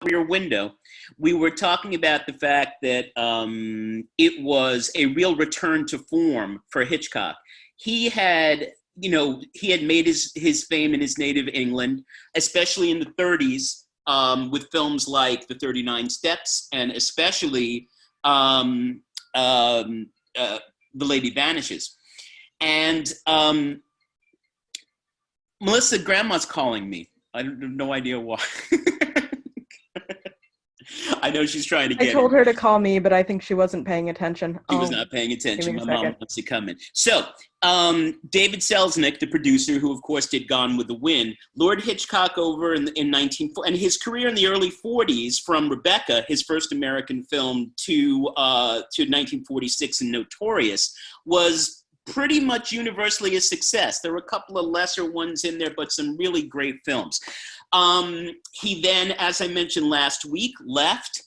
Rear Window, we were talking about the fact that it was a real return to form for Hitchcock. He had, he had made his fame in his native England, especially in the 30s, with films like The 39 Steps and especially The Lady Vanishes. And Melissa, Grandma's calling me. I have no idea why. I know she's trying to get I told her to call me, but I think she wasn't paying attention. She was not paying attention. My mom wants to come in. So, David Selznick, the producer, who of course did Gone with the Wind, lured Hitchcock over in 1940, and his career in the early 40s, from Rebecca, his first American film, to 1946 and Notorious, was pretty much universally a success. There were a couple of lesser ones in there, but some really great films. He then, as I mentioned last week, left,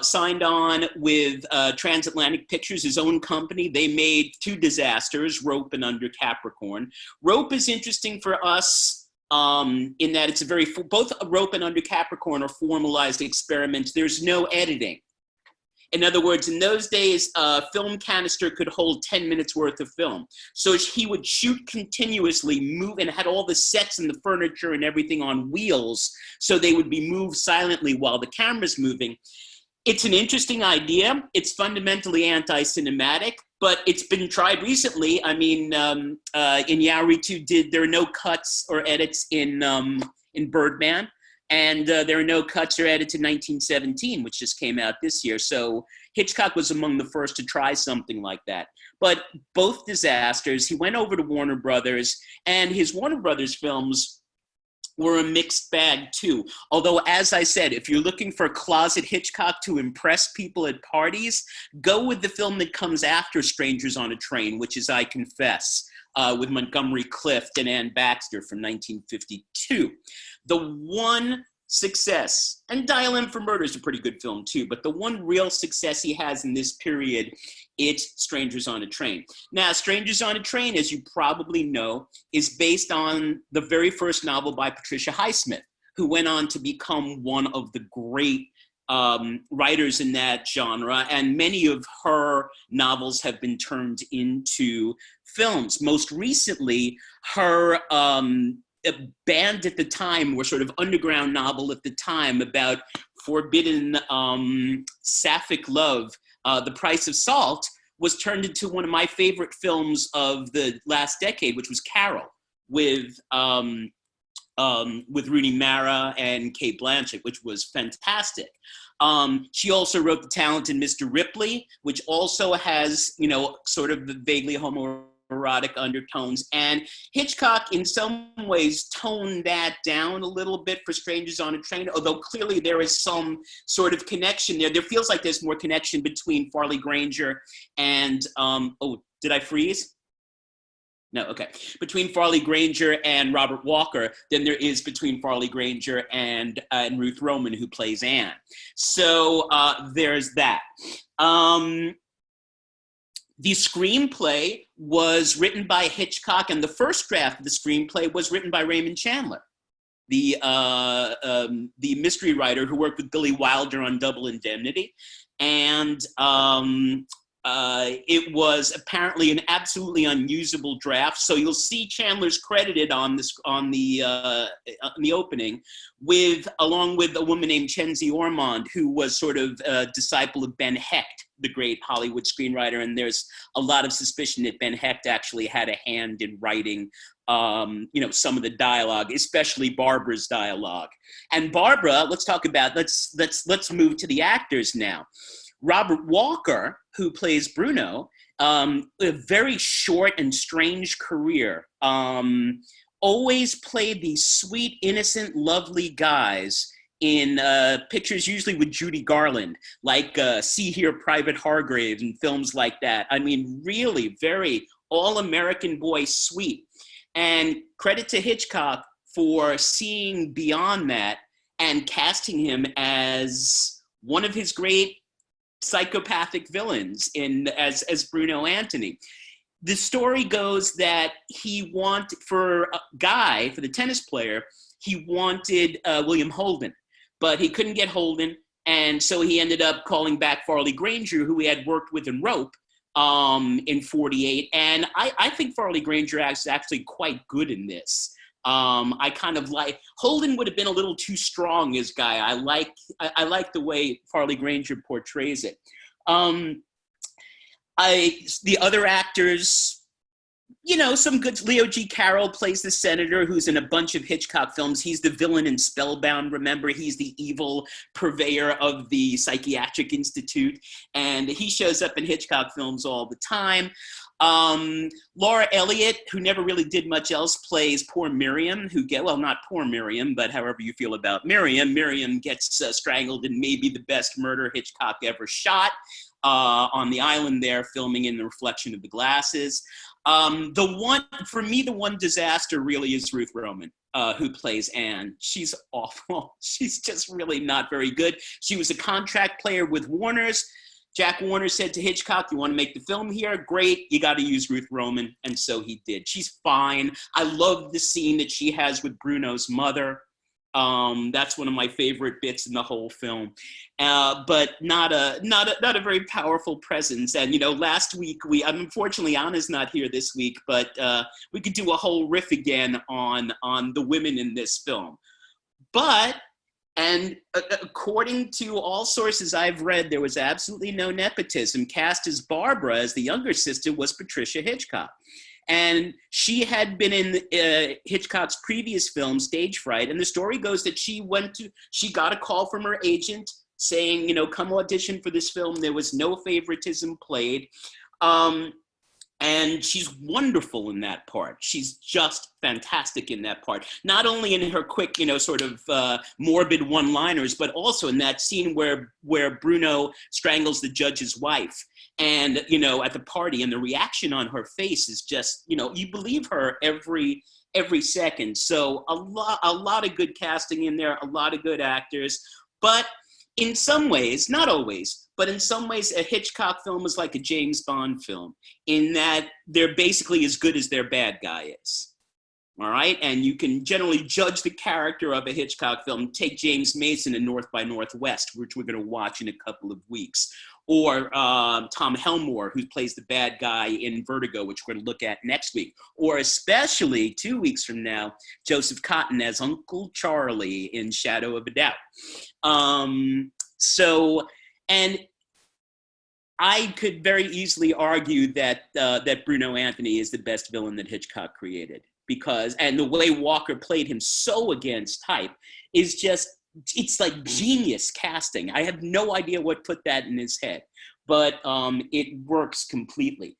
signed on with Transatlantic Pictures, his own company. They made two disasters, Rope and Under Capricorn. Rope is interesting for us in that it's both Rope and Under Capricorn are formalized experiments. There's no editing. In other words, in those days, a film canister could hold 10 minutes worth of film. So he would shoot continuously, move, and had all the sets and the furniture and everything on wheels, so they would be moved silently while the camera's moving. It's an interesting idea. It's fundamentally anti-cinematic, but it's been tried recently. I mean, Iñárritu there are no cuts or edits in Birdman. And there are no cuts or edits in 1917, which just came out this year. So Hitchcock was among the first to try something like that. But both disasters, he went over to Warner Brothers, and his Warner Brothers films were a mixed bag too. Although, as I said, if you're looking for closet Hitchcock to impress people at parties, go with the film that comes after Strangers on a Train, which is I Confess, with Montgomery Clift and Anne Baxter from 1952. The one success, and Dial M for Murder is a pretty good film too, but the one real success he has in this period, it's Strangers on a Train. Now, Strangers on a Train, as you probably know, is based on the very first novel by Patricia Highsmith, who went on to become one of the great writers in that genre, and many of her novels have been turned into films. Most recently, her Banned at the Time, or sort of underground novel at the time about forbidden sapphic love, The Price of Salt, was turned into one of my favorite films of the last decade, which was Carol, with Rooney Mara and Cate Blanchett, which was fantastic. She also wrote The Talented Mr. Ripley, which also has, sort of the vaguely homoerotic undertones. And Hitchcock, in some ways, toned that down a little bit for Strangers on a Train, although clearly there is some sort of connection there. There feels like there's more connection between Farley Granger and, did I freeze? No, okay. Between Farley Granger and Robert Walker than there is between Farley Granger and Ruth Roman, who plays Anne. So there's that. The screenplay was written by Hitchcock, and the first draft of the screenplay was written by Raymond Chandler, the mystery writer who worked with Billy Wilder on Double Indemnity. And it was apparently an absolutely unusable draft. So you'll see Chandler's credited on the opening, along with a woman named Chenzi Ormond, who was sort of a disciple of Ben Hecht, the great Hollywood screenwriter. And there's a lot of suspicion that Ben Hecht actually had a hand in writing some of the dialogue, especially Barbara's dialogue. And Barbara, let's move to the actors now. Robert Walker, who plays Bruno, a very short and strange career, always played these sweet, innocent, lovely guys in pictures usually with Judy Garland, like See Here, Private Hargrave, and films like that. I mean, really very all-American boy sweet. And credit to Hitchcock for seeing beyond that and casting him as one of his great psychopathic villains as Bruno Antony. The story goes that he wanted, for the tennis player, he wanted William Holden, but he couldn't get Holden. And so he ended up calling back Farley Granger, who he had worked with in Rope in 48. And I think Farley Granger is actually quite good in this. I kind of like, Holden would have been a little too strong as guy. I like the way Farley Granger portrays it. The other actors, you know, some good. Leo G. Carroll plays the senator who's in a bunch of Hitchcock films. He's the villain in Spellbound, remember? He's the evil purveyor of the Psychiatric Institute, and he shows up in Hitchcock films all the time. Laura Elliott, who never really did much else, plays poor Miriam, well, not poor Miriam, but however you feel about Miriam. Miriam gets strangled in maybe the best murder Hitchcock ever shot on the island there, filming in the reflection of the glasses. The one disaster really is Ruth Roman, who plays Anne. She's awful. She's just really not very good. She was a contract player with Warner's. Jack Warner said to Hitchcock, "You want to make the film here? Great, you got to use Ruth Roman." And so he did. She's fine. I love the scene that she has with Bruno's mother. That's one of my favorite bits in the whole film, but not a very powerful presence. And you know, last week unfortunately Anna's not here this week, but we could do a whole riff again on the women in this film. But according to all sources I've read, there was absolutely no nepotism. Cast as Barbara, as the younger sister, was Patricia Hitchcock. And she had been in Hitchcock's previous film, Stage Fright. And the story goes that she got a call from her agent saying, you know, come audition for this film. There was no favoritism played. And she's wonderful in that part. She's just fantastic in that part. Not only in her quick, you know, sort of morbid one-liners, but also in that scene where Bruno strangles the judge's wife. And, you know, at the party, and the reaction on her face is just, you know, you believe her every second. So a lot of good casting in there, a lot of good actors. But in some ways, not always, but in some ways, a Hitchcock film is like a James Bond film in that they're basically as good as their bad guy is. All right, and you can generally judge the character of a Hitchcock film. Take James Mason in North by Northwest, which we're going to watch in a couple of weeks, or Tom Helmore, who plays the bad guy in Vertigo, which we're going to look at next week, or especially 2 weeks from now, Joseph Cotten as Uncle Charlie in Shadow of a Doubt. And I could very easily argue that that Bruno Anthony is the best villain that Hitchcock created, and the way Walker played him so against type is just, it's like genius casting. I have no idea what put that in his head, but it works completely.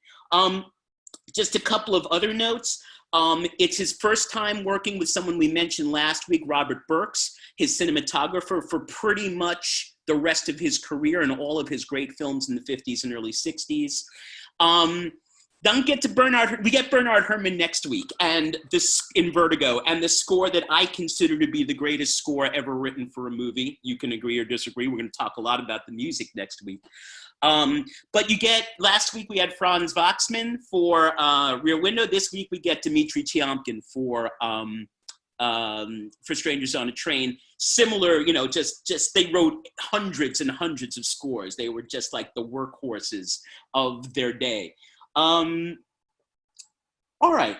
Just a couple of other notes. It's his first time working with someone we mentioned last week, Robert Burks, his cinematographer for pretty much the rest of his career and all of his great films in the 50s and early 60s. Don't get to Bernard. We get Bernard Herrmann next week, and this in Vertigo, and the score that I consider to be the greatest score ever written for a movie. You can agree or disagree. We're going to talk a lot about the music next week. But last week we had Franz Waxman for Rear Window. This week we get Dmitry Tiomkin for Strangers on a Train. Similar, you know, just they wrote hundreds and hundreds of scores. They were just like the workhorses of their day. All right,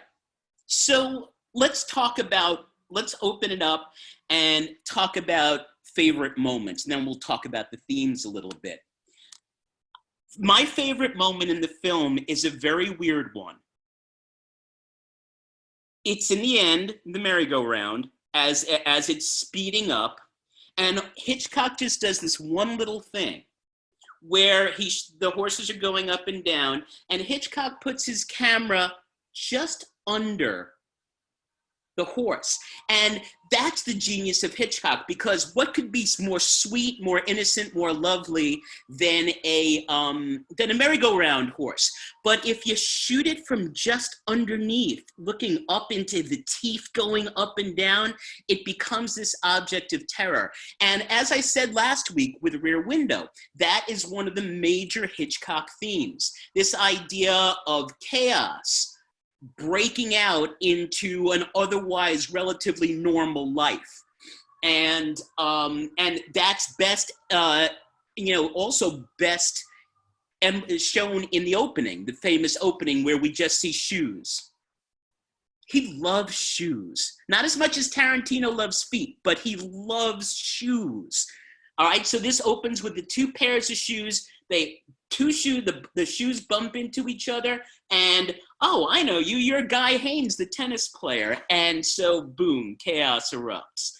so let's open it up and talk about favorite moments. And then we'll talk about the themes a little bit. My favorite moment in the film is a very weird one. It's in the end, the merry-go-round, as it's speeding up, and Hitchcock just does this one little thing where the horses are going up and down, and Hitchcock puts his camera just under the horse. And that's the genius of Hitchcock, because what could be more sweet, more innocent, more lovely than a merry-go-round horse? But if you shoot it from just underneath, looking up into the teeth going up and down, it becomes this object of terror. And as I said last week with Rear Window, that is one of the major Hitchcock themes. This idea of chaos breaking out into an otherwise relatively normal life. and that's best. Also best shown in the opening, the famous opening where we just see shoes. He loves shoes, not as much as Tarantino loves feet, but he loves shoes. All right, so this opens with the two pairs of shoes. The shoes bump into each other, and oh, I know you. You're Guy Haynes, the tennis player, and so boom, chaos erupts.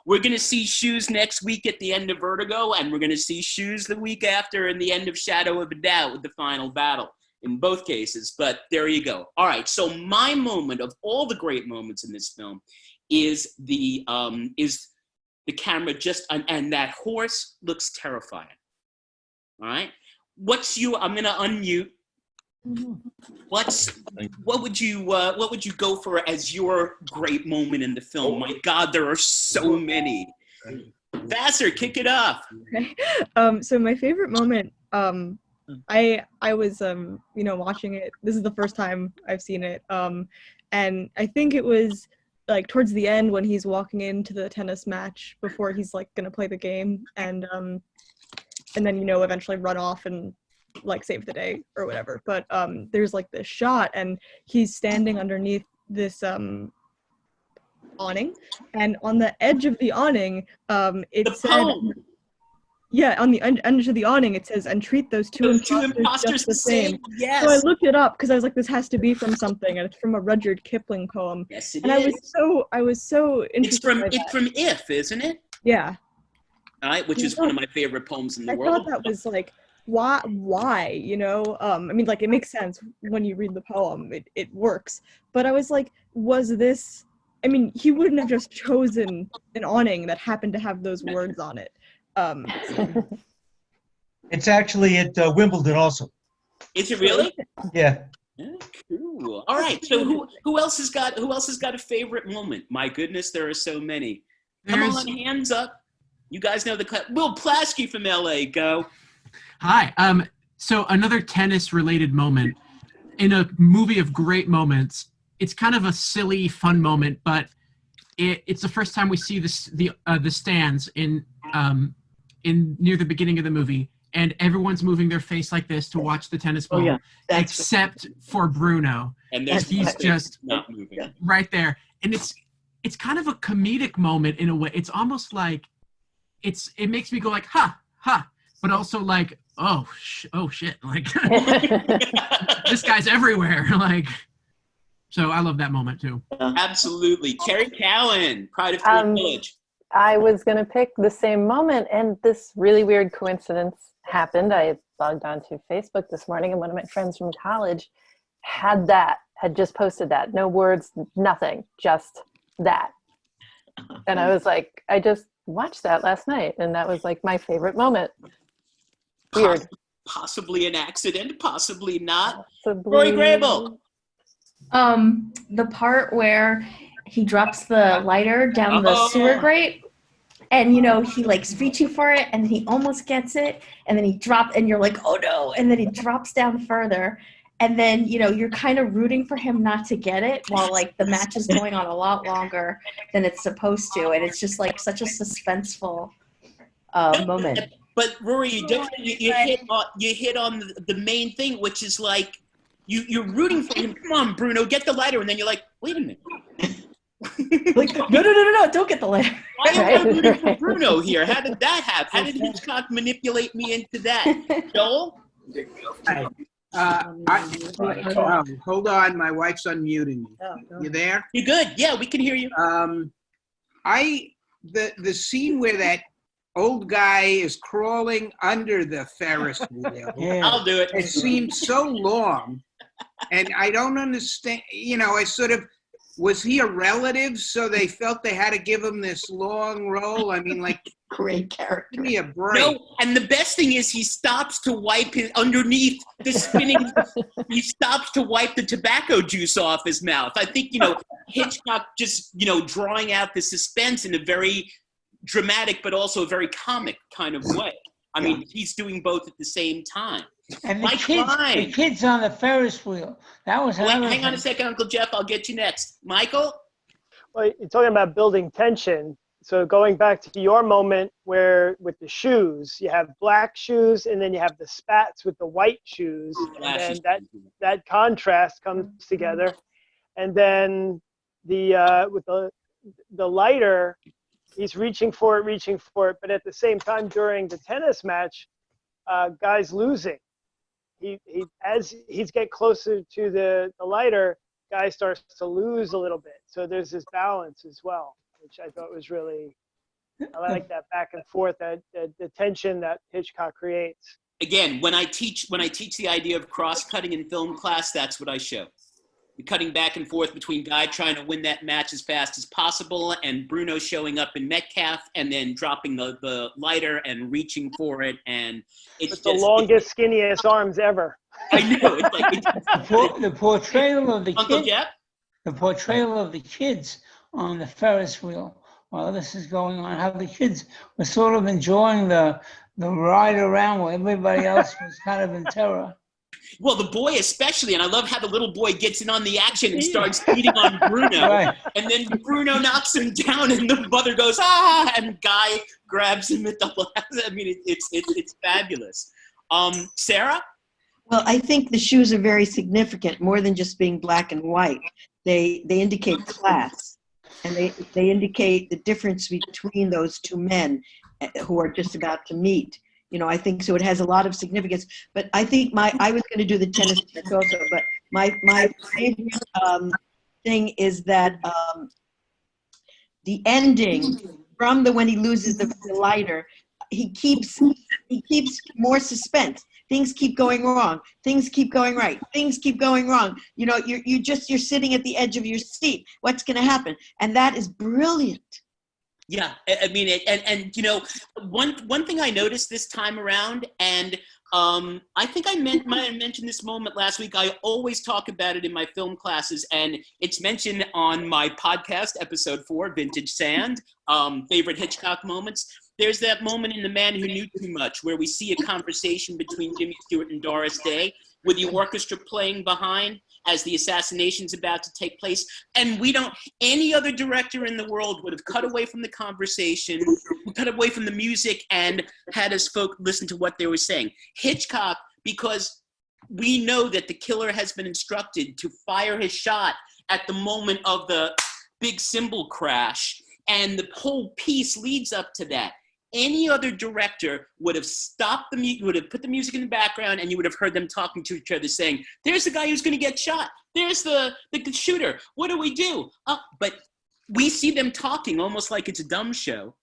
We're gonna see shoes next week at the end of Vertigo, and we're gonna see shoes the week after in the end of Shadow of a Doubt with the final battle in both cases. But there you go. All right, so my moment of all the great moments in this film is the camera and that horse looks terrifying. All right, I'm gonna unmute. What would you go for as your great moment in the film? My God, there are so many. Vassar, kick it off. Okay. So my favorite moment, I was watching it. This is the first time I've seen it. And I think it was like towards the end when he's walking into the tennis match before he's like gonna play the game, and then eventually run off and like save the day or whatever. But there's like this shot and he's standing underneath this awning, and on the edge of the awning it said on the edge of the awning it says, "And treat those two imposters just the same." Yes. So I looked it up because I was like, this has to be from something, and it's from a Rudyard Kipling poem. Yes, it and is. I was so interested. It's from If, isn't it? Yeah. All right, which is one of my favorite poems in the world. I thought that was like, why? I mean, like, it makes sense when you read the poem. It works. But I was like, was this... I mean, he wouldn't have just chosen an awning that happened to have those words on it. It's actually at Wimbledon also. Is it really? Yeah. Cool. All right. So who else has got a favorite moment? My goodness, there are so many. Come on, hands up. You guys know the Will Plasky from LA. Go. Hi. So another tennis-related moment in a movie of great moments. It's kind of a silly, fun moment, but it's the first time we see the stands in near the beginning of the movie, and everyone's moving their face like this to watch the tennis ball, except for Bruno, and he's just not moving right there. And it's kind of a comedic moment in a way. It's almost like it makes me go like ha ha, but also like oh shit, like this guy's everywhere, like. So I love that moment too. Absolutely. Carrie Cowan, Pride of Green Village. I was going to pick the same moment, and this really weird coincidence happened. I logged onto Facebook this morning, and one of my friends from college had just posted that. No words, nothing, just that. And I was like, I just watched that last night, and that was like my favorite moment. Weird. Possibly an accident, possibly not. Possibly. Rory Grable. The part where he drops the lighter down the sewer grate, and he likes reaching for it, and he almost gets it, and then he drops, and you're like, oh no, and then he drops down further, and then you're kind of rooting for him not to get it while like the match is going on a lot longer than it's supposed to, and it's just like such a suspenseful moment. But Rory, you hit on the main thing, which is like you're rooting for him. Come on, Bruno, get the lighter, and then you're like, wait a minute. Like, no, don't get the lighter. Why am I rooting for Bruno here? How did that happen? How did Hitchcock manipulate me into that? Joel? Hold on, my wife's unmuting me. You there? You good? Yeah, we can hear you. The scene where that old guy is crawling under the Ferris wheel. Yeah. I'll do it. It seems so long, and I don't understand. I sort of, was he a relative, so they felt they had to give him this long role? I mean, like, Great character. give me a break. No, and the best thing is he stops to wipe his underneath the spinning. He stops to wipe the tobacco juice off his mouth. I think Hitchcock just drawing out the suspense in a very dramatic but also a very comic kind of way. I mean, he's doing both at the same time. And Mike Klein. the kids on the Ferris wheel. That was another hang on a thing. second, Uncle Jeff. I'll get you next. Michael? Well, you're talking about building tension. so going back to your moment where with the shoes, you have black shoes and then you have the spats with the white shoes, and then that contrast comes together. And then with the lighter, he's reaching for it, but at the same time during the tennis match, Guy's losing. As he's get closer to the lighter, Guy starts to lose a little bit. So there's this balance as well, which I thought was really, I like that back and forth, that the tension that Hitchcock creates. Again, when I teach the idea of cross-cutting in film class, that's what I show. You're cutting back and forth between Guy trying to win that match as fast as possible and Bruno showing up in Metcalf and then dropping the lighter and reaching for it. And it's with the longest, skinniest arms ever. I know. It's like, The portrayal of the Uncle kids. Jeff? The portrayal of the kids on the Ferris wheel while this is going on, how the kids were sort of enjoying the ride around while everybody else was kind of in terror. Well, the boy especially, and I love how the little boy gets in on the action and starts beating on Bruno. Right. And then Bruno knocks him down and the mother goes, ah, and Guy grabs him at the last. I mean, it's fabulous. Sarah? Well, I think the shoes are very significant, more than just being black and white. They indicate class, and they indicate the difference between those two men who are just about to meet. You know, I think so. It has a lot of significance. But I think I was going to do the tennis match also, but my favorite thing is that the ending from when he loses the lighter, he keeps more suspense. Things keep going wrong. Things keep going right. Things keep going wrong. You know, you're sitting at the edge of your seat. What's going to happen? And that is brilliant. Yeah, I mean, and you know, one thing I noticed this time around, and I think I might have mentioned this moment last week. I always talk about it in my film classes, and it's mentioned on my podcast, episode 4, Vintage Sand, favorite Hitchcock moments. There's that moment in The Man Who Knew Too Much where we see a conversation between Jimmy Stewart and Doris Day with the orchestra playing behind as the assassination's about to take place. And any other director in the world would have cut away from the conversation, cut away from the music, and had us folk listen to what they were saying. Hitchcock, because we know that the killer has been instructed to fire his shot at the moment of the big cymbal crash, and the whole piece leads up to that. Any other director would have stopped would have put the music in the background, and you would have heard them talking to each other saying, there's the guy who's going to get shot. There's the shooter. What do we do? But we see them talking almost like it's a dumb show.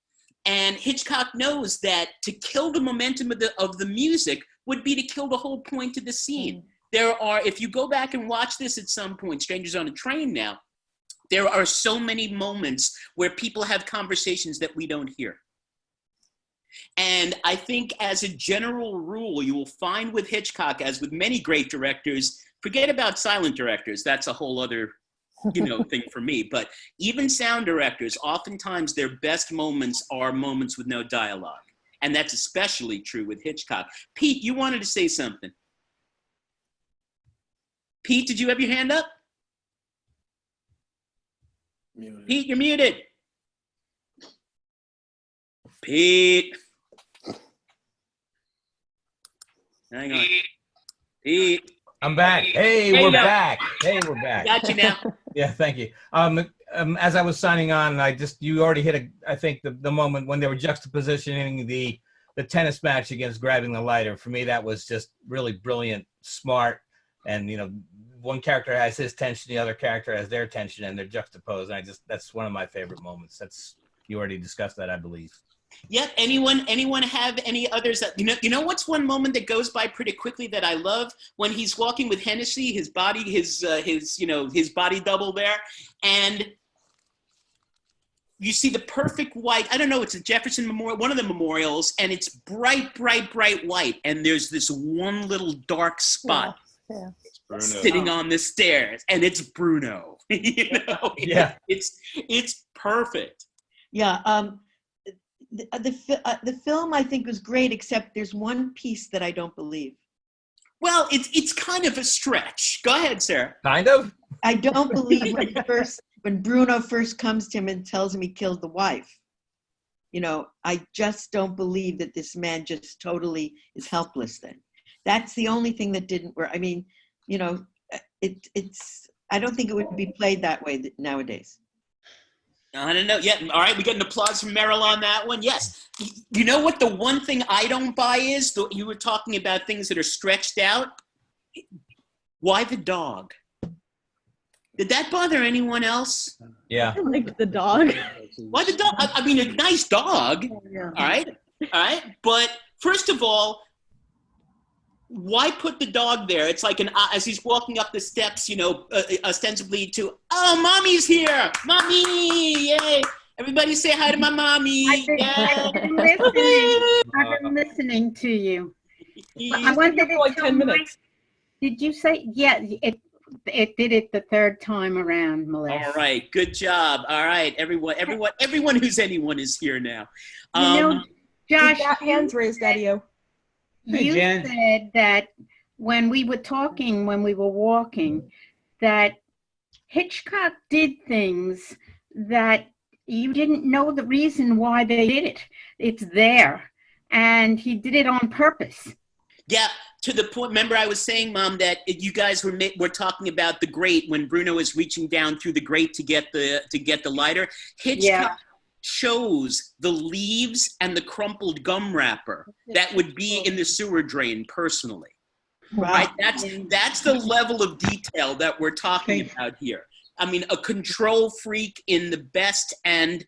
And Hitchcock knows that to kill the momentum of the music would be to kill the whole point of the scene. If you go back and watch this at some point, Strangers on a Train now, there are so many moments where people have conversations that we don't hear. And I think as a general rule, you will find with Hitchcock, as with many great directors, forget about silent directors. That's a whole other, thing for me. But even sound directors, oftentimes their best moments are moments with no dialogue. And that's especially true with Hitchcock. Pete, you wanted to say something. Pete, did you have your hand up? Muted. Pete, you're muted. Pete. Hang on. Pete. I'm back. Hey, we're back. Hey, we're back. Got you now. Yeah, thank you. As I was signing on, you already hit I think the moment when they were juxtapositioning the tennis match against grabbing the lighter. For me, that was just really brilliant, smart, and one character has his tension, the other character has their tension, and they're juxtaposed. And that's one of my favorite moments. You already discussed that, I believe. Yeah. Anyone have any others? You know what's one moment that goes by pretty quickly that I love? When he's walking with Hennessy, his body double there, and you see the perfect white. I don't know. It's a Jefferson Memorial, one of the memorials, and it's bright, bright, bright white. And there's this one little dark spot sitting on the stairs, and it's Bruno. Yeah. It's perfect. Yeah. The film I think was great, except there's one piece that I don't believe. Well, it's kind of a stretch. Go ahead, Sarah. Kind of. I don't believe when Bruno first comes to him and tells him he killed the wife. You know, I just don't believe that this man just totally is helpless then. That's the only thing that didn't work. I mean, you know, it's, I don't think it would be played that way nowadays. I don't know. Yeah. All right. We got an applause from Meryl on that one. Yes. You know what? The one thing I don't buy is you were talking about things that are stretched out. Why the dog? Did that bother anyone else? Yeah. I liked the dog. Why the dog? I mean, a nice dog. Yeah. All right. All right. But first of all, why put the dog there? It's like as he's walking up the steps, you know, ostensibly to, oh, mommy's here. Mommy. Yay. Everybody say hi to my mommy. I've been listening to you. I wanted to like tell 10 Mike, minutes. did you say, yeah, it did it the third time around, Melissa. All right. Good job. All right. Everyone who's anyone is here now. You know, Josh, Hands raised, Daddy-O. Hey, you Jen. said that when we were talking, when we were walking, that Hitchcock did things that you didn't know the reason why they did it. It's there. And he did it on purpose. Yeah, to the point. Remember, I was saying, Mom, that you guys were talking about the grate when Bruno is reaching down through the grate to get the lighter. Hitchcock shows the leaves and the crumpled gum wrapper that would be in the sewer drain personally. Wow. Right? That's the level of detail that we're talking about here. I mean, a control freak in the best and,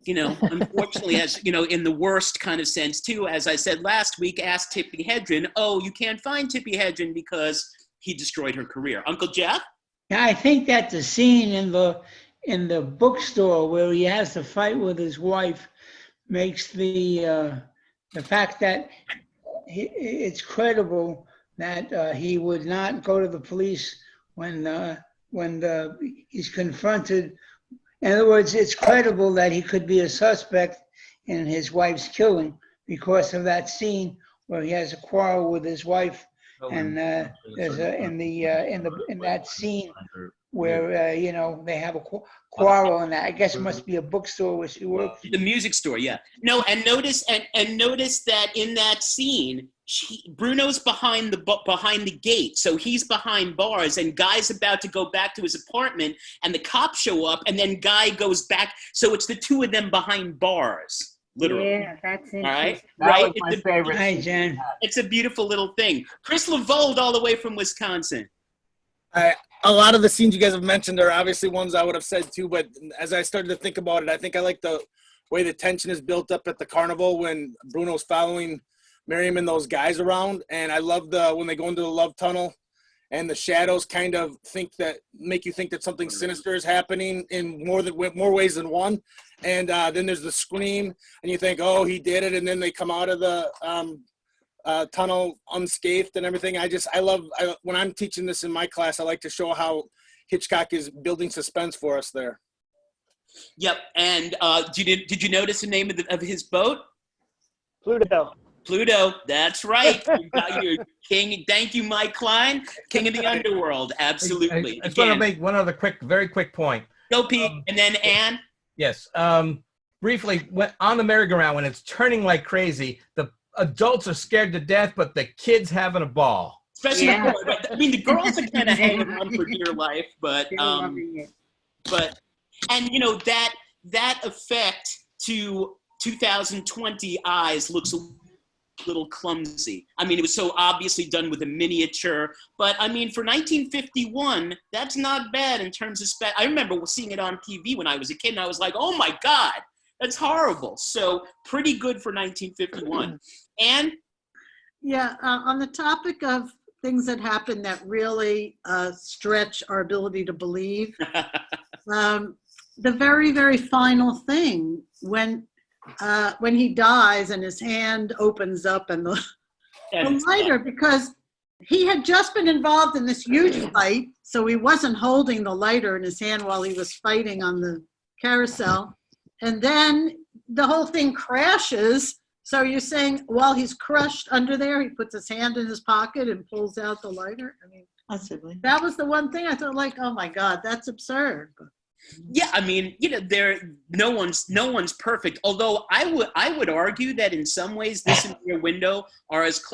you know, unfortunately, as you know, in the worst kind of sense too. As I said last week, asked Tippi Hedren, oh, you can't find Tippi Hedren because he destroyed her career. Uncle Jeff? Yeah, I think that the scene in the bookstore where he has to fight with his wife makes the fact that it's credible that he would not go to the police when he's confronted. In other words, it's credible that he could be a suspect in his wife's killing because of that scene where he has a quarrel with his wife, and there's in that scene where you know, they have a quarrel, and I guess it must be a bookstore where she works. The music store, yeah. No, and notice that in that scene, Bruno's behind the gate, so he's behind bars, and Guy's about to go back to his apartment, and the cops show up, and then Guy goes back, so it's the two of them behind bars, literally. Yeah, that's interesting. All right, That right. was my favorite. Hi, Jen. It's a beautiful little thing. Chris Levold, all the way from Wisconsin. A lot of the scenes you guys have mentioned are obviously ones I would have said too, but as I started to think about it, I think I like the way the tension is built up at the carnival when Bruno's following Miriam and those guys around, and I love when they go into the love tunnel and the shadows kind of make you think that something sinister is happening in more ways than one, and then there's the scream and you think, oh, he did it, and then they come out of the tunnel unscathed and everything. I love when I'm teaching this in my class, I like to show how Hitchcock is building suspense for us there. Yep, and did you notice the name of his boat? Pluto, that's right. You got your king. Thank you, Mike Klein, king of the underworld. Absolutely. I just want to make one other very quick point. Go, Pete, and then Anne. Yes. Briefly, on the merry-go-round, when it's turning like crazy, the adults are scared to death, but the kids having a ball. Especially, I mean, the girls are kind of hanging on for dear life, but and you know that effect to 2020 eyes looks a little clumsy. I mean, it was so obviously done with a miniature, but I mean, for 1951, that's not bad in terms of spec. I remember seeing it on TV when I was a kid, and I was like, oh my God, that's horrible. So pretty good for 1951. And yeah, on the topic of things that happen that really stretch our ability to believe, the very, very final thing when he dies and his hand opens up and the lighter, because he had just been involved in this huge fight, so he wasn't holding the lighter in his hand while he was fighting on the carousel. And then the whole thing crashes. So you're saying while he's crushed under there, he puts his hand in his pocket and pulls out the lighter? I mean, Possibly. that was the one thing I thought, like, oh my God, that's absurd. Yeah, I mean, no one's perfect. Although I would argue that in some ways, this and Rear Window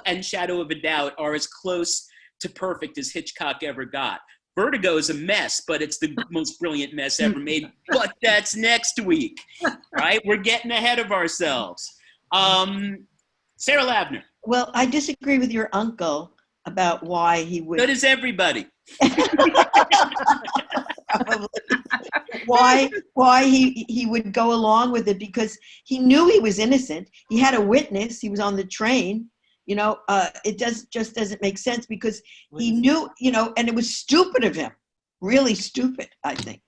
and Shadow of a Doubt are as close to perfect as Hitchcock ever got. Vertigo is a mess, but it's the most brilliant mess ever made. But that's next week, right? We're getting ahead of ourselves. Sarah Lavner. Well, I disagree with your uncle about why he would. So does everybody. why he would go along with it, because he knew he was innocent. He had a witness. He was on the train. It just doesn't make sense, because he knew, and it was stupid of him, really stupid, I think,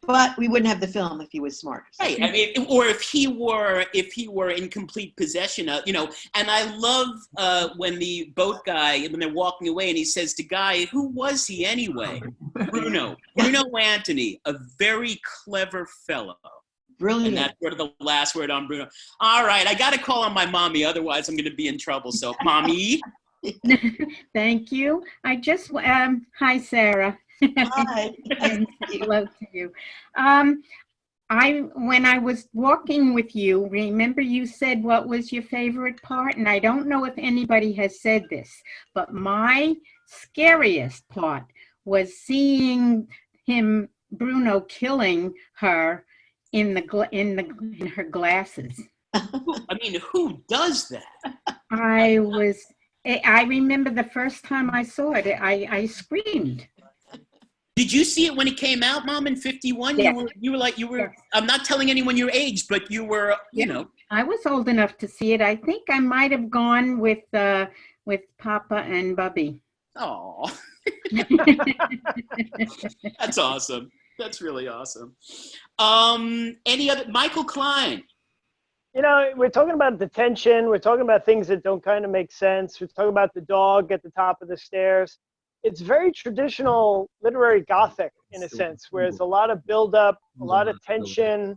but we wouldn't have the film if he was smart. Right. I mean, or if he were in complete possession of, and I love when the boat guy, when they're walking away and he says to Guy, who was he anyway? Bruno Anthony, a very clever fellow. Brilliant. And that's sort of the last word on Bruno. All right, I got to call on my mommy, otherwise I'm going to be in trouble. So, mommy. Thank you. Hi, Sarah. Hi. Hello to you. When I was walking with you, remember you said what was your favorite part? And I don't know if anybody has said this, but my scariest part was seeing Bruno killing her in her glasses. I mean, who does that? I remember the first time I saw it, I screamed. Did you see it when it came out, Mom, in 51? Yes. You were, yes. I'm not telling anyone your age, but you were, I was old enough to see it. I think I might have gone with Papa and Bubby. Oh. That's awesome. That's really awesome. Any other, Michael Klein? We're talking about the tension. We're talking about things that don't kind of make sense. We're talking about the dog at the top of the stairs. It's very traditional literary Gothic in a sense, where it's a lot of buildup, a lot of tension,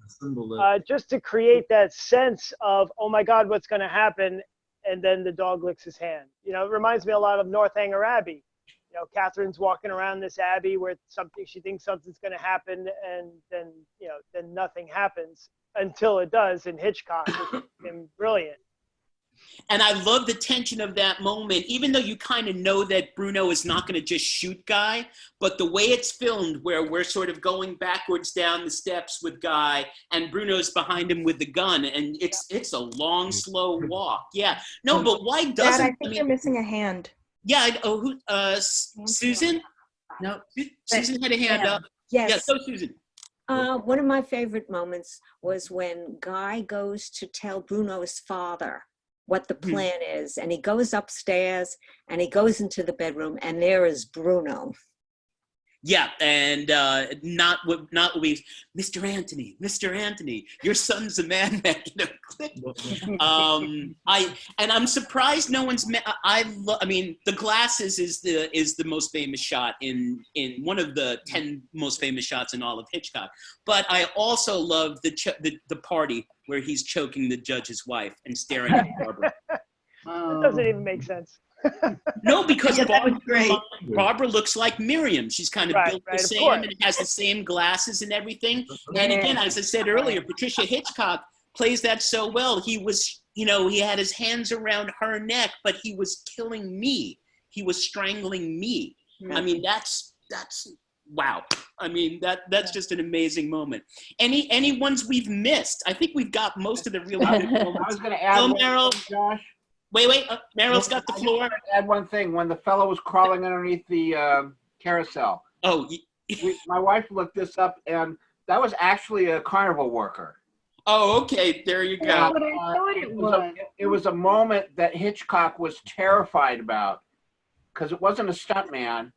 just to create that sense of, oh my God, what's going to happen? And then the dog licks his hand. It reminds me a lot of Northanger Abbey. Catherine's walking around this abbey where she thinks something's going to happen, and then then nothing happens until it does. In Hitchcock, it's been brilliant. And I love the tension of that moment, even though you kind of know that Bruno is not going to just shoot Guy, but the way it's filmed, where we're sort of going backwards down the steps with Guy and Bruno's behind him with the gun, and it's a long, slow walk. Yeah. No, but why doesn't... Dad, I think you're missing a hand. Yeah. Susan? No. Susan had a hand up. Yes. Yeah, so Susan. One of my favorite moments was when Guy goes to tell Bruno's father what the plan is, and he goes upstairs and he goes into the bedroom, and there is Bruno. Yeah, and not Mr. Anthony, your son's a madman. I'm surprised no one's met. I mean, The Glasses is the most famous shot in one of the 10 most famous shots in all of Hitchcock. But I also love the party where he's choking the judge's wife and staring at Barbara. That doesn't even make sense. No, because that was great. Barbara looks like Miriam. She's kind of built the same and has the same glasses and everything. And again, as I said earlier, Patricia Hitchcock plays that so well. He was, he had his hands around her neck, but he was killing me. He was strangling me. I mean, that's wow. I mean, that's just an amazing moment. Any ones we've missed? I think we've got most of the really good moments. I was going to add Meryl, Josh. Wait, Meryl's got the floor. Add one thing. When the fellow was crawling underneath the carousel. Oh. My wife looked this up, and that was actually a carnival worker. Oh, okay. There you go. That's what I thought it was. It was a moment that Hitchcock was terrified about, because it wasn't a stuntman,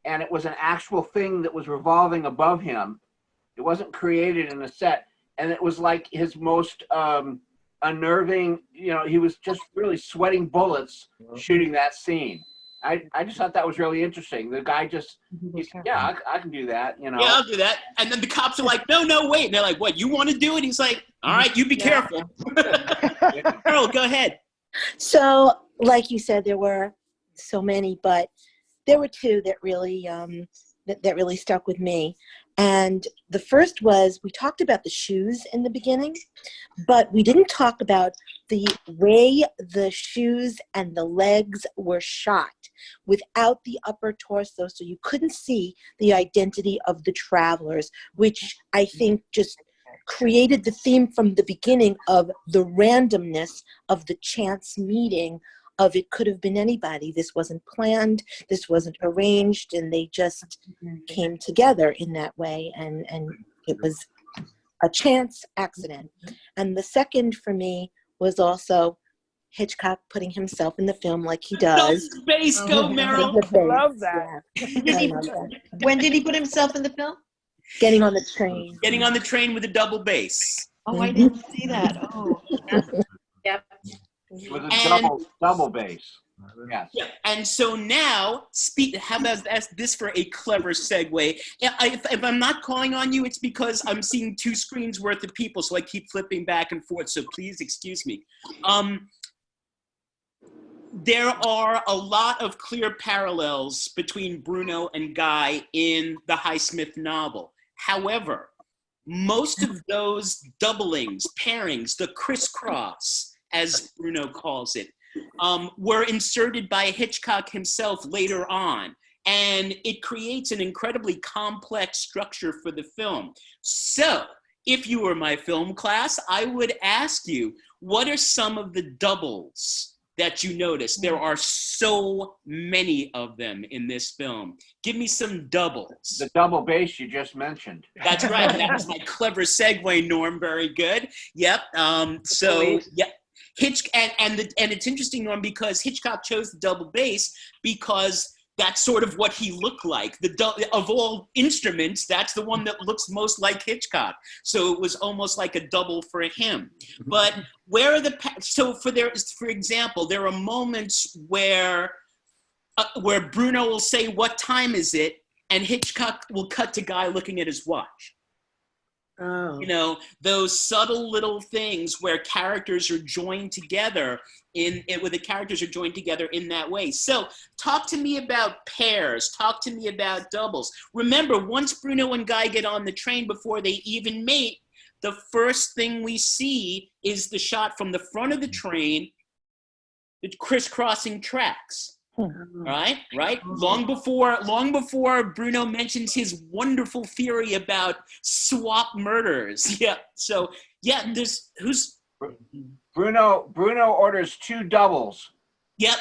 and it was an actual thing that was revolving above him. It wasn't created in a set, and it was like his most unnerving, he was just really sweating bullets shooting that scene. I just thought that was really interesting. The guy he said, yeah, I can do that, Yeah, I'll do that. And then the cops are like, no, wait. And they're like, what, you want to do it? He's like, all right, you be careful. Carol, go ahead. So, like you said, there were so many, but there were two that really that really stuck with me. And the first was, we talked about the shoes in the beginning, but we didn't talk about the way the shoes and the legs were shot without the upper torso, so you couldn't see the identity of the travelers, which I think just created the theme from the beginning of the randomness of the chance meeting of it could have been anybody. This wasn't planned, this wasn't arranged, and they just came together in that way, and it was a chance accident. And the second for me was also Hitchcock putting himself in the film like he does. Double bass, go Meryl. Love that. When did he put himself in the film? Getting on the train. Getting on the train with a double bass. Oh, I didn't see that. Oh. Yep. With a double bass. Yes. Yeah. And so now, how about this for a clever segue? Yeah, if I'm not calling on you, it's because I'm seeing 2 screens worth of people, so I keep flipping back and forth. So please excuse me. There are a lot of clear parallels between Bruno and Guy in the Highsmith novel. However, most of those doublings, pairings, the crisscross, as Bruno calls it, were inserted by Hitchcock himself later on. And it creates an incredibly complex structure for the film. So, if you were my film class, I would ask you, what are some of the doubles that you notice? There are so many of them in this film. Give me some doubles. The double bass you just mentioned. That's right. That was my clever segue, Norm. Very good. Yep. So, yeah. And it's interesting, Norm, because Hitchcock chose the double bass because that's sort of what he looked like. Of all instruments, that's the one that looks most like Hitchcock. So it was almost like a double for him. But where are for example, there are moments where Bruno will say, "What time is it?" and Hitchcock will cut to Guy looking at his watch. Oh. You know, those subtle little things where characters are joined together in that way. So talk to me about pairs, talk to me about doubles. Remember, once Bruno and Guy get on the train before they even mate, the first thing we see is the shot from the front of the train, the crisscrossing tracks. Right. Long before Bruno mentions his wonderful theory about swap murders. Yeah. So yeah, Bruno orders 2 doubles. Yep.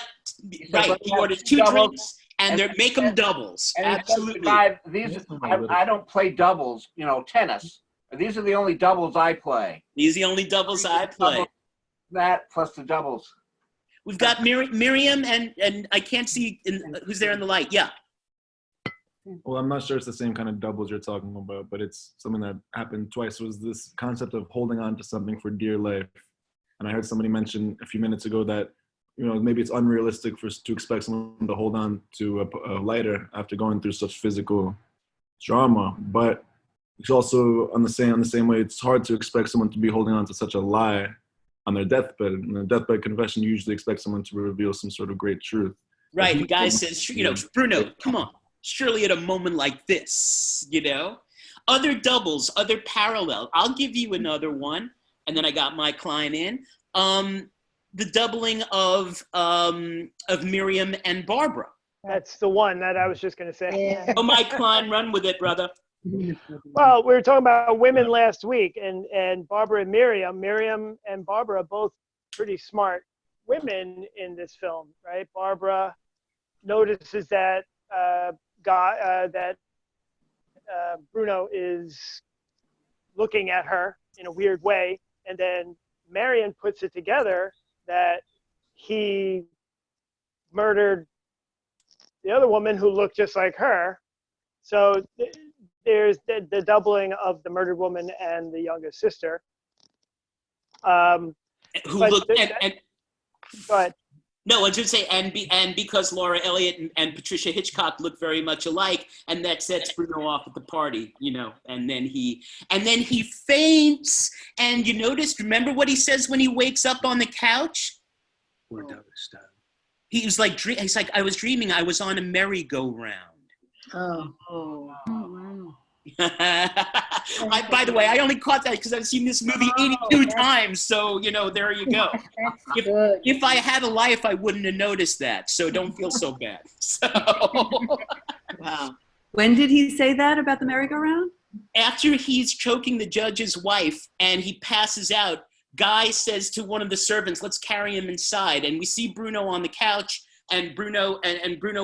Right. He orders 2 drinks and they make them doubles. Absolutely. I don't play doubles. You know, tennis. These are the only doubles I play. These are the only doubles I play. That plus the doubles. We've got Miriam and I can't see who's there in the light. Yeah. Well, I'm not sure it's the same kind of doubles you're talking about, but it's something that happened twice. Was this concept of holding on to something for dear life. And I heard somebody mention a few minutes ago that, you know, maybe it's unrealistic to expect someone to hold on to a lighter after going through such physical trauma. But it's also on the same way, it's hard to expect someone to be holding on to such a lie on their deathbed. In a deathbed confession, you usually expect someone to reveal some sort of great truth. Right. The guy says, you know, Bruno, come on. Surely at a moment like this, you know? Other doubles, other parallel. I'll give you another one, and then I got my client in. The doubling of Miriam and Barbara. That's the one that I was just going to say. Yeah. Oh, my client, run with it, brother. Well, we were talking about women last week, and Barbara and Miriam and Barbara are both pretty smart women in this film, right? Barbara notices that Bruno is looking at her in a weird way, and then Marion puts it together that he murdered the other woman who looked just like her. So there's the doubling of the murdered woman and the youngest sister. Who looked but no, I should say, and because Laura Elliott and Patricia Hitchcock look very much alike, and that sets Bruno off at the party, you know, and then he faints, and you noticed, remember what he says when he wakes up on the couch? He was like, he's like, I was dreaming I was on a merry-go-round. Oh. By the way, I only caught that because I've seen this movie 82 times. So, there you go. If I had a life, I wouldn't have noticed that. So don't feel so bad. So. Wow. When did he say that about the merry-go-round? After he's choking the judge's wife and he passes out, Guy says to one of the servants, let's carry him inside. And we see Bruno on the couch, and Bruno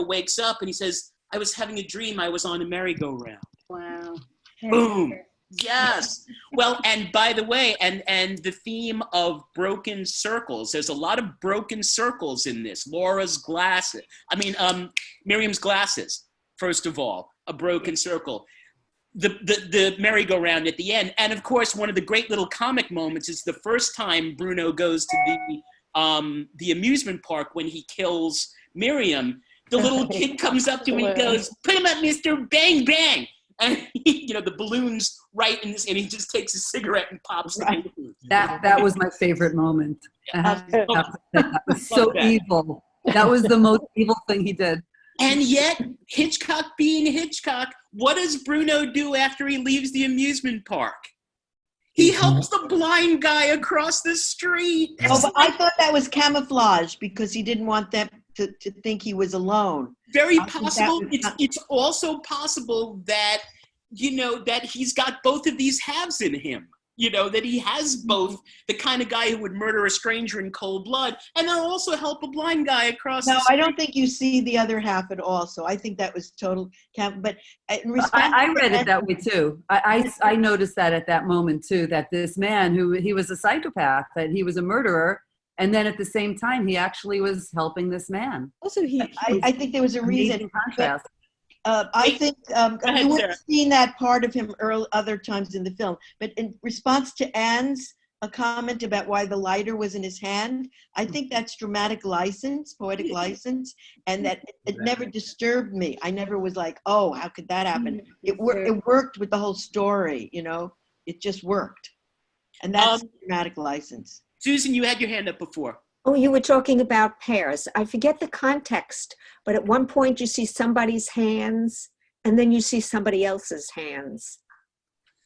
wakes up and he says, I was having a dream I was on a merry-go-round. Wow. Boom. Yes. Well, and by the way, and the theme of broken circles, there's a lot of broken circles in this. Miriam's glasses, first of all, a broken circle. The merry-go-round at the end. And of course, one of the great little comic moments is the first time Bruno goes to the amusement park when he kills Miriam. The little kid comes up to him and goes, put him up, Mr. Bang Bang. And the balloons right in this, and he just takes a cigarette and pops them. That was my favorite moment. That was so evil. That was the most evil thing he did. And yet, Hitchcock being Hitchcock, what does Bruno do after he leaves the amusement park? He helps the blind guy across the street. Oh, but I thought that was camouflage because he didn't want them to think he was alone. Very possible. It's also possible that, that he's got both of these halves in him. That he has both the kind of guy who would murder a stranger in cold blood and then also help a blind guy across the street. No, I don't think you see the other half at all. So I think that was total but I read it that way too. I noticed that at that moment too, that this man he was a psychopath, that he was a murderer. And then at the same time, he actually was helping this man. Also, I think there was a reason. Contrast. I think you would have seen that part of him other times in the film. But in response to Anne's comment about why the lighter was in his hand, I think that's dramatic license, poetic license, and that it never disturbed me. I never was like, oh, how could that happen? It worked with the whole story, It just worked. And that's dramatic license. Susan, you had your hand up before. Oh, you were talking about pears. I forget the context, but at one point you see somebody's hands and then you see somebody else's hands.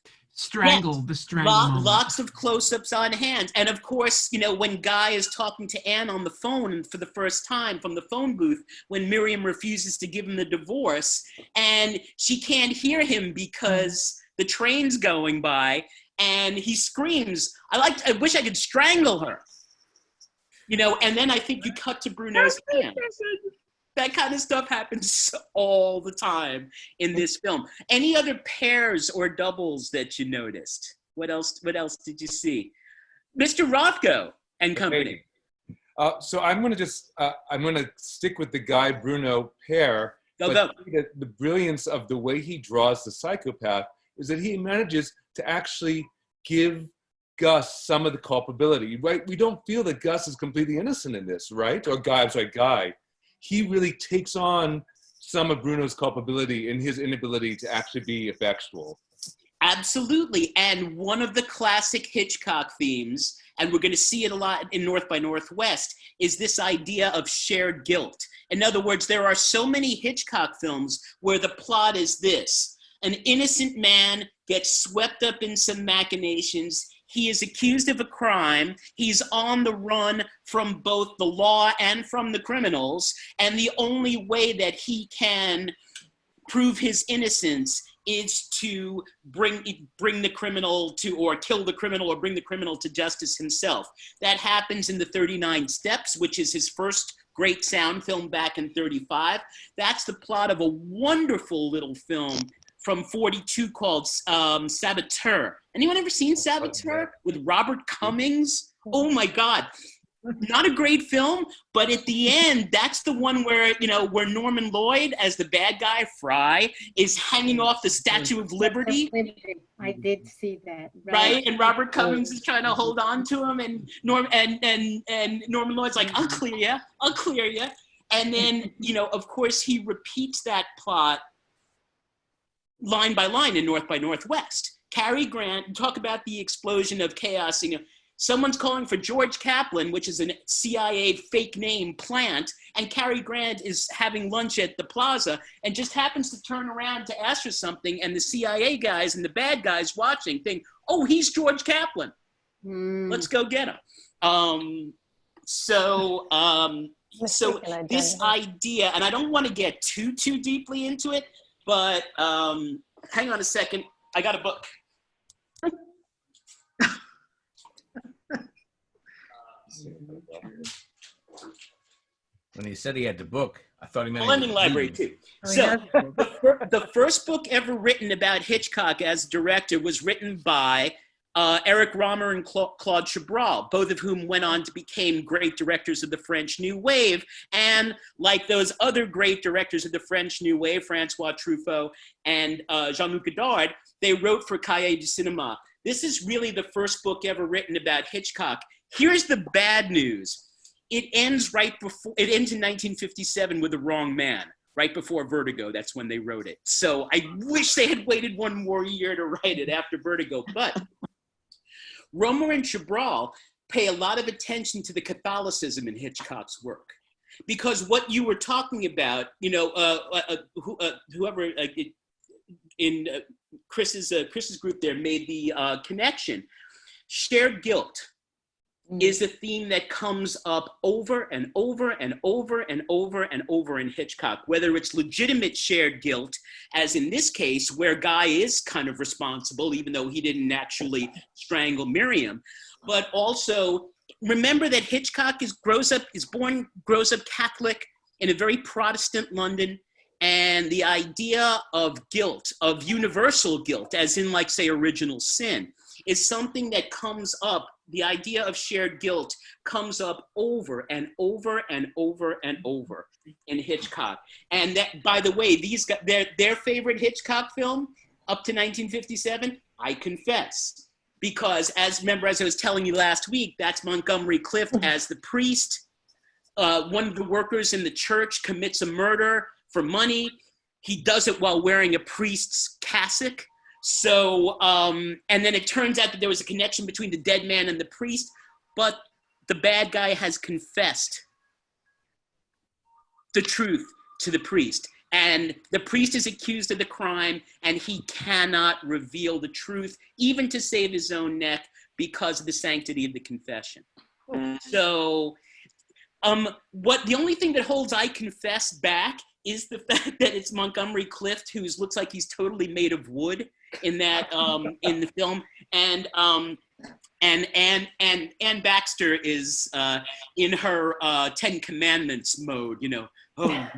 The strangle moment. Lots of close-ups on hands. And of course, when Guy is talking to Anne on the phone and for the first time from the phone booth, when Miriam refuses to give him the divorce and she can't hear him because the train's going by, and he screams, I wish I could strangle her. And then I think you cut to Bruno's hand. That kind of stuff happens all the time in this film. Any other pairs or doubles that you noticed? What else did you see? Mr. Rothko and company. So I'm going to stick with the Guy Bruno pair. Go. The brilliance of the way he draws the psychopath is that he manages to actually give Gus some of the culpability, right? We don't feel that Gus is completely innocent in this, right? Or Guy. He really takes on some of Bruno's culpability in his inability to actually be effectual. Absolutely. And one of the classic Hitchcock themes, and we're going to see it a lot in North by Northwest, is this idea of shared guilt. In other words, there are so many Hitchcock films where the plot is this: an innocent man gets swept up in some machinations. He is accused of a crime. He's on the run from both the law and from the criminals. And the only way that he can prove his innocence is to bring the criminal to, or kill the criminal, or bring the criminal to justice himself. That happens in the 39 Steps, which is his first great sound film back in 35. That's the plot of a wonderful little film from 42 called Saboteur. Anyone ever seen Saboteur with Robert Cummings? Oh my God. Not a great film, but at the end, that's the one where, where Norman Lloyd, as the bad guy, Fry, is hanging off the Statue of Liberty. I did see that. Right? And Robert Cummings is trying to hold on to him, and Norman Lloyd's like, I'll clear you. And then, of course, he repeats that plot line by line in North by Northwest. Cary Grant, talk about the explosion of chaos. Someone's calling for George Kaplan, which is a CIA fake name plant, and Cary Grant is having lunch at the plaza and just happens to turn around to ask for something, and the CIA guys and the bad guys watching think, oh, he's George Kaplan. Let's go get him. So this idea, and I don't want to get too deeply into it, but hang on a second. I got a book. When he said he had the book, I thought he meant Lending Library too. So the first book ever written about Hitchcock as director was written by Eric Rohmer and Claude Chabrol, both of whom went on to become great directors of the French New Wave. And like those other great directors of the French New Wave, Francois Truffaut and Jean-Luc Godard, they wrote for Cahiers du Cinéma. This is really the first book ever written about Hitchcock. Here's the bad news. It ends in 1957 with The Wrong Man, right before Vertigo. That's when they wrote it. So I wish they had waited one more year to write it after Vertigo. But Rohmer and Chabrol pay a lot of attention to the Catholicism in Hitchcock's work. Because what you were talking about, you know, whoever in Chris's group there made the connection. Shared guilt is a theme that comes up over and over and over and over and over in Hitchcock, whether it's legitimate shared guilt, as in this case, where Guy is kind of responsible, even though he didn't actually strangle Miriam, but also remember that Hitchcock grows up Catholic in a very Protestant London, and the idea of guilt, of universal guilt, as in like, say, original sin, is something that comes up. The idea of shared guilt comes up over and over and over and over in Hitchcock. And that, by the way, these guys, their favorite Hitchcock film up to 1957, I Confess. Because as I was telling you last week, that's Montgomery Clift as the priest. One of the workers in the church commits a murder for money. He does it while wearing a priest's cassock. So, and then it turns out that there was a connection between the dead man and the priest, but the bad guy has confessed the truth to the priest. And the priest is accused of the crime, and he cannot reveal the truth, even to save his own neck, because of the sanctity of the confession. So, the only thing that holds I Confess back is the fact that it's Montgomery Clift, who looks like he's totally made of wood in that in the film, and Anne Baxter is in her Ten Commandments mode, you know. Oh,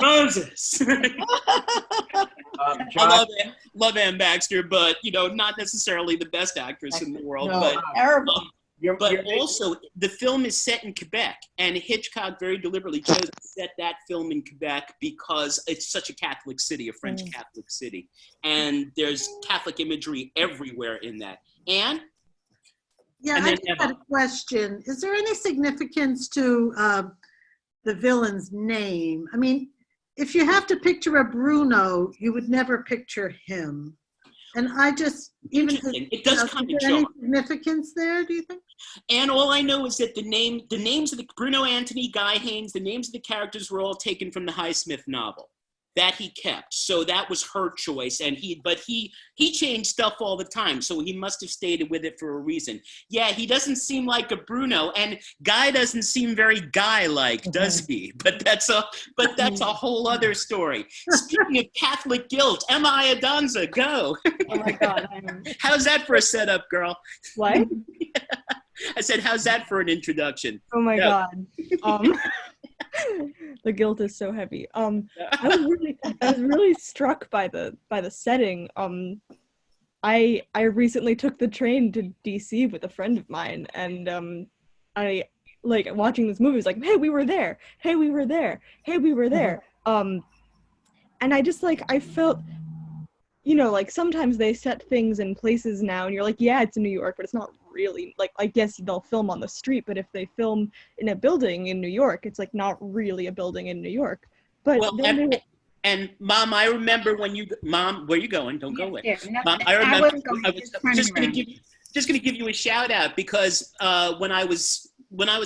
Moses. I love Anne Baxter, but you know, not necessarily the best actress in the world. No, But also, the film is set in Quebec, and Hitchcock very deliberately chose to set that film in Quebec because it's such a Catholic city, a French Catholic city, and there's Catholic imagery everywhere in that. And yeah, I just had a question. Is there any significance to the villain's name? I mean, if you have to picture a Bruno, you would never picture him. And I just, even, it does kind of any significance there, do you think? And all I know is that the names of the Bruno Antony, Guy Haynes, the names of the characters were all taken from the Highsmith novel that he kept. So that was her choice. And he changed stuff all the time. So he must have stayed with it for a reason. Yeah, he doesn't seem like a Bruno, and Guy doesn't seem very Guy-like, does he? But that's a whole other story. Speaking of Catholic guilt, Emma Iadonza, go. Oh my God. How's that for a setup, girl? What? I said, how's that for an introduction? Oh my God. The guilt is so heavy. I was really struck by the setting. I recently took the train to DC with a friend of mine, and I like watching this movie was like, hey, we were there. Hey, we were there. Hey, we were there. And I just I felt, you know, like sometimes they set things in places now and you're like, yeah, it's in New York, but it's not really, like, I guess they'll film on the street, but if they film in a building in New York, it's like not really a building in New York. But well, and Mom, I remember when Mom, where you going? Don't go away. Mom, I remember, I was just going to give you, just going to give you a shout out because when I was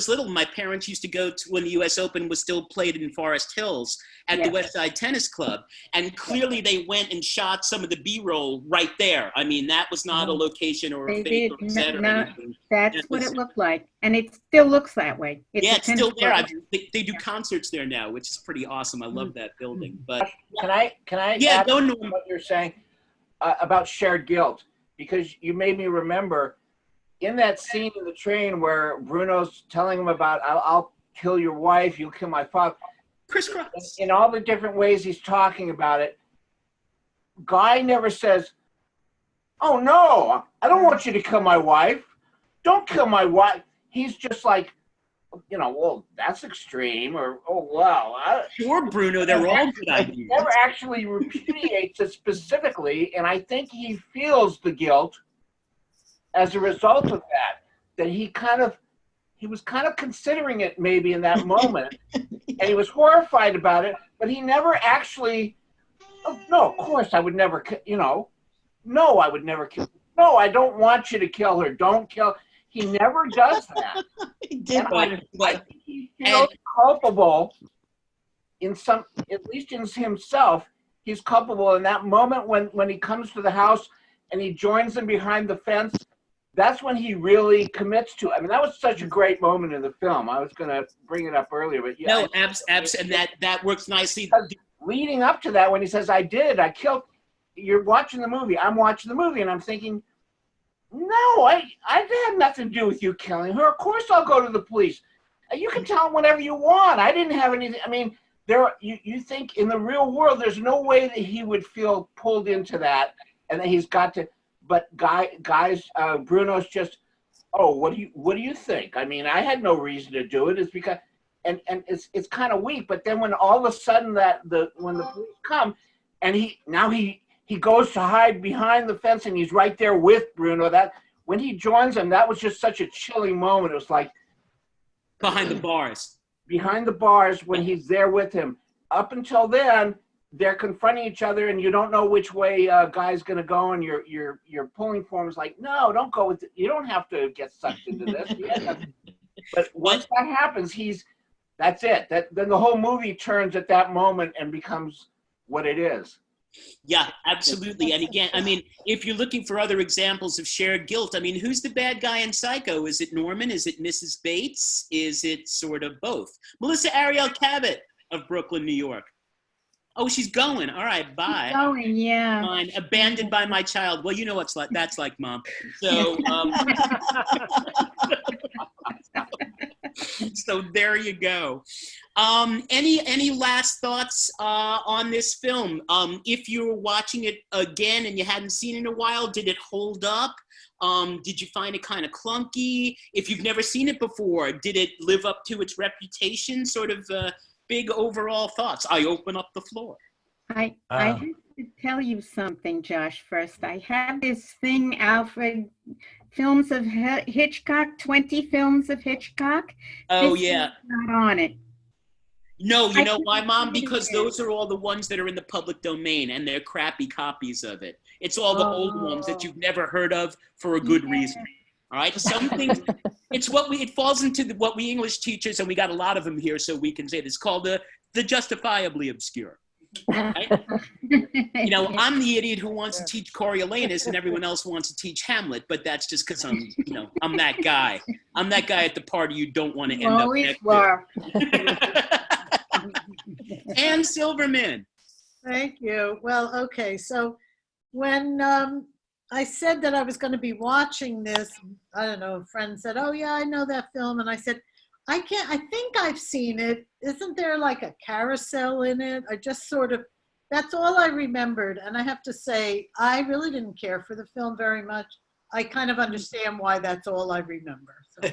little, my parents used to go to when the U.S. Open was still played in Forest Hills at the West Side Tennis Club, and clearly they went and shot some of the B-roll right there. I mean, that was not a location or a fake or a set or anything. That's what it looked like, and it still looks that way. It's still there. They do concerts there now, which is pretty awesome. I love that building. But Can I Yeah, add go, to Norm. what you're saying about shared guilt? Because you made me remember in that scene in the train where Bruno's telling him about, I'll kill your wife, you'll kill my father. Crisscross. In all the different ways he's talking about it, Guy never says, oh no, I don't want you to kill my wife. Don't kill my wife. He's just like, well, that's extreme, or, oh, wow. Sure, Bruno, they're all good ideas. He never actually repudiates it specifically, and I think he feels the guilt as a result of that he was kind of considering it maybe in that moment, and he was horrified about it, but he never actually, oh, no, of course I would never, no, I would never kill, no, I don't want you to kill her, don't kill. He never does that. He did, I think he feels culpable in some, at least in himself, he's culpable in that moment when he comes to the house and he joins them behind the fence. That's when he really commits to it. I mean, that was such a great moment in the film. I was going to bring it up earlier, but yeah. No, abs, and that works nicely. Leading up to that, when he says, I killed, you're watching the movie, I'm watching the movie, and I'm thinking, no, I've had nothing to do with you killing her. Of course I'll go to the police. You can tell them whatever you want. I didn't have anything. I mean, you think in the real world, there's no way that he would feel pulled into that and that he's got to, but Bruno's just, oh, what do you think? I mean, I had no reason to do it. It's because, and it's kind of weak. But then when all of a sudden when the police come, and he goes to hide behind the fence and he's right there with Bruno. That when he joins him, that was just such a chilling moment. It was like behind the bars. Behind the bars when he's there with him. Up until then, they're confronting each other, and you don't know which way Guy's going to go, and you're pulling for him. It's like, no, don't go with it. You don't have to get sucked into this. But once that happens, that's it. Then the whole movie turns at that moment and becomes what it is. Yeah, absolutely. And again, I mean, if you're looking for other examples of shared guilt, I mean, who's the bad guy in Psycho? Is it Norman? Is it Mrs. Bates? Is it sort of both? Melissa Ariel Cabot of Brooklyn, New York. Oh, she's going. All right, bye. She's going, yeah. Fine. Abandoned by my child. Well, you know what's like that's like, Mom. So, so there you go. Any last thoughts on this film? If you were watching it again and you hadn't seen it in a while, did it hold up? Did you find it kind of clunky? If you've never seen it before, did it live up to its reputation? Sort of big overall thoughts. I open up the floor. I have to tell you something, Josh, first. I have this thing, Alfred, films of Hitchcock, 20 films of Hitchcock. Oh, This yeah. is not on it. No, you know why, Mom? Because those are all the ones that are in the public domain, and they're crappy copies of it. It's all the old ones that you've never heard of for a good reason. All right, some things. It falls into what we English teachers, and we got a lot of them here, so we can say this. Called the justifiably obscure. Right? You know, I'm the idiot who wants to teach Coriolanus, and everyone else wants to teach Hamlet. But that's just because I'm that guy. I'm that guy at the party you don't want to end up Always next were. Ann Silverman. Thank you. Well, okay. So when I said that I was going to be watching this, I don't know, a friend said, oh yeah, I know that film. And I said, I think I've seen it. Isn't there like a carousel in it? I just that's all I remembered. And I have to say, I really didn't care for the film very much. I kind of understand why that's all I remember. So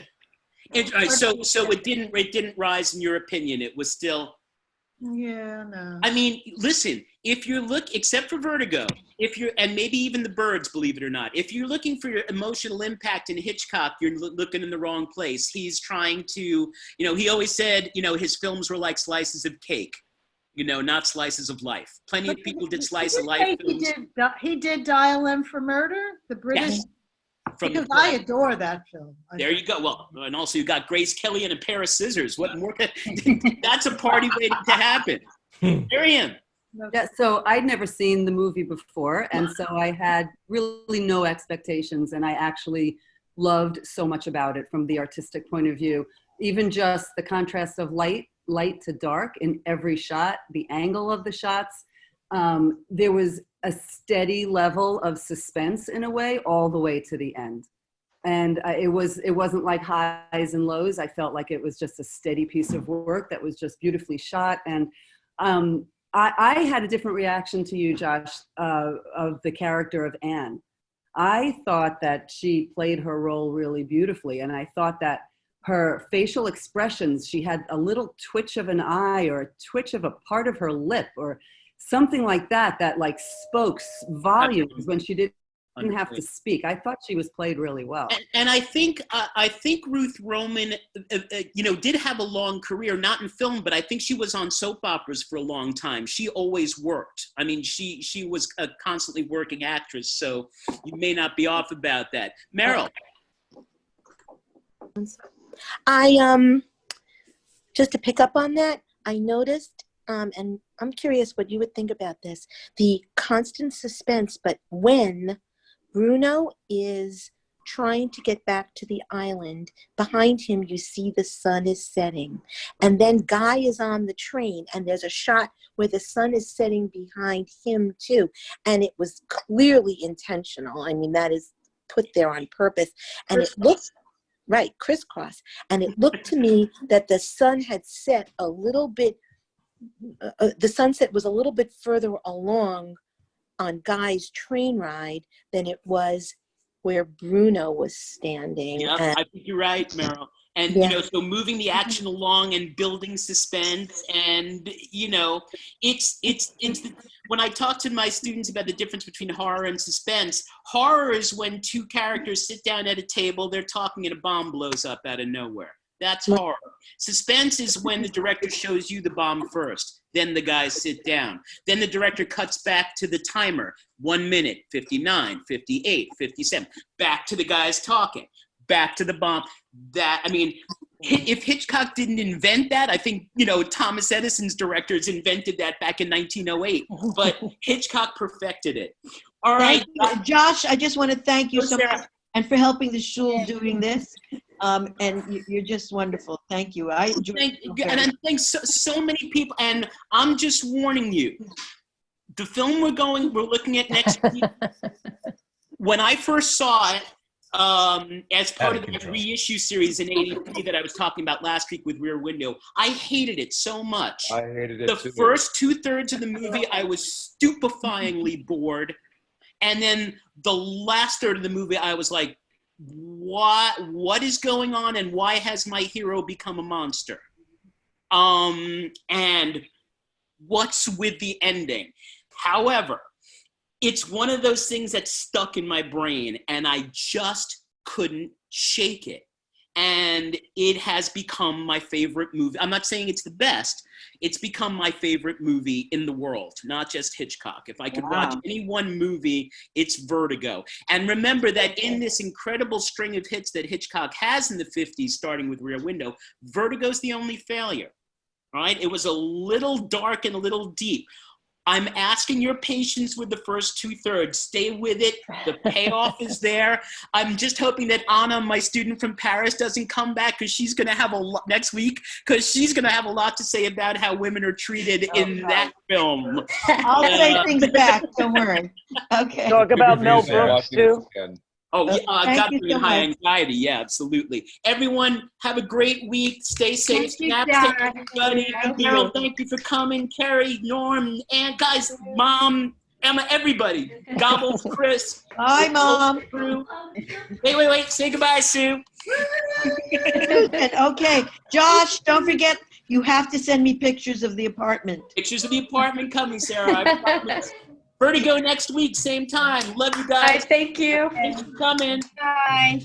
it didn't rise in your opinion. It was still. Yeah, no. I mean, listen, if you look, except for Vertigo, and maybe even The Birds, believe it or not, if you're looking for your emotional impact in Hitchcock, you're looking in the wrong place. He's trying to, he always said, his films were like slices of cake, not slices of life. Plenty of people did slice of life films. He did Dial M for Murder, the British. Yes. from Because the I adore that film. There you go. Well, and also you got Grace Kelly and a pair of scissors. What more? That's a party waiting to happen. Miriam. Yeah, so I'd never seen the movie before, and so I had really no expectations, and I actually loved so much about it from the artistic point of view. Even just the contrast of light to dark in every shot, the angle of the shots. There was a steady level of suspense in a way all the way to the end. And it wasn't like highs and lows. I felt like it was just a steady piece of work that was just beautifully shot. And I had a different reaction to you, Josh, of the character of Anne. I thought that she played her role really beautifully. And I thought that her facial expressions, she had a little twitch of an eye or a twitch of a part of her lip or something like that, that like spoke volumes when she didn't have to speak. I thought she was played really well. And I think Ruth Roman, did have a long career, not in film, but I think she was on soap operas for a long time. She always worked. I mean, she was a constantly working actress, so you may not be off about that. Meryl. Just to pick up on that, I noticed, and I'm curious what you would think about this, the constant suspense, but when Bruno is trying to get back to the island, behind him you see the sun is setting, and then Guy is on the train, and there's a shot where the sun is setting behind him too, and it was clearly intentional. I mean, that is put there on purpose, and it looks right, crisscross. And it looked to me that the sun had set a little bit, the sunset was a little bit further along on Guy's train ride than it was where Bruno was standing. Yeah, I think you're right, Meryl. And, so moving the action along and building suspense and, it's when I talk to my students about the difference between horror and suspense, horror is when two characters sit down at a table, they're talking and a bomb blows up out of nowhere. That's horror. Suspense is when the director shows you the bomb first, then the guys sit down. Then the director cuts back to the timer, 1 minute, 59, 58, 57, back to the guys talking. Back to the bomb. If Hitchcock didn't invent that, I think, Thomas Edison's directors invented that back in 1908, but Hitchcock perfected it. All right. Thank you. Josh, I just want to thank you so much and for helping the shul doing this. And you're just wonderful. Thank you. I enjoyed it. And I think so many people, and I'm just warning you, the film we're looking at next week, when I first saw it, as part of the reissue series in '83 that I was talking about last week with Rear Window, I hated it so much. I hated it too. The first 2/3 of the movie, I was stupefyingly bored. And then the last third of the movie, I was like, what is going on and why has my hero become a monster? And what's with the ending? However, it's one of those things that stuck in my brain and I just couldn't shake it. And it has become my favorite movie. I'm not saying it's the best. It's become my favorite movie in the world, not just Hitchcock. If I could watch any one movie, it's Vertigo. And remember that in this incredible string of hits that Hitchcock has in the 50s, starting with Rear Window, Vertigo's the only failure. All right? It was a little dark and a little deep. I'm asking your patience with the first 2/3. Stay with it. The payoff is there. I'm just hoping that Anna, my student from Paris, doesn't come back because she's going to have a lot next week because she's going to have a lot to say about how women are treated in that film. I'll say things back. Don't worry. Okay. Talk about Mel Brooks too. Oh, yeah, Thank got you to be so high much. anxiety. Yeah, absolutely. Everyone, have a great week. Stay safe. Thank you, Snap, Sarah. everybody. Meryl, thank you for coming. Carrie, Norm, and guys, Mom, Emma, everybody. Gobbles, Chris. Bye, Mom. Wait. Say goodbye, Sue. Okay, Josh, don't forget, you have to send me pictures of the apartment. Pictures of the apartment coming, Sarah. I promise. Vertigo next week, same time. Love you guys. Thank you. Thanks for coming. Bye.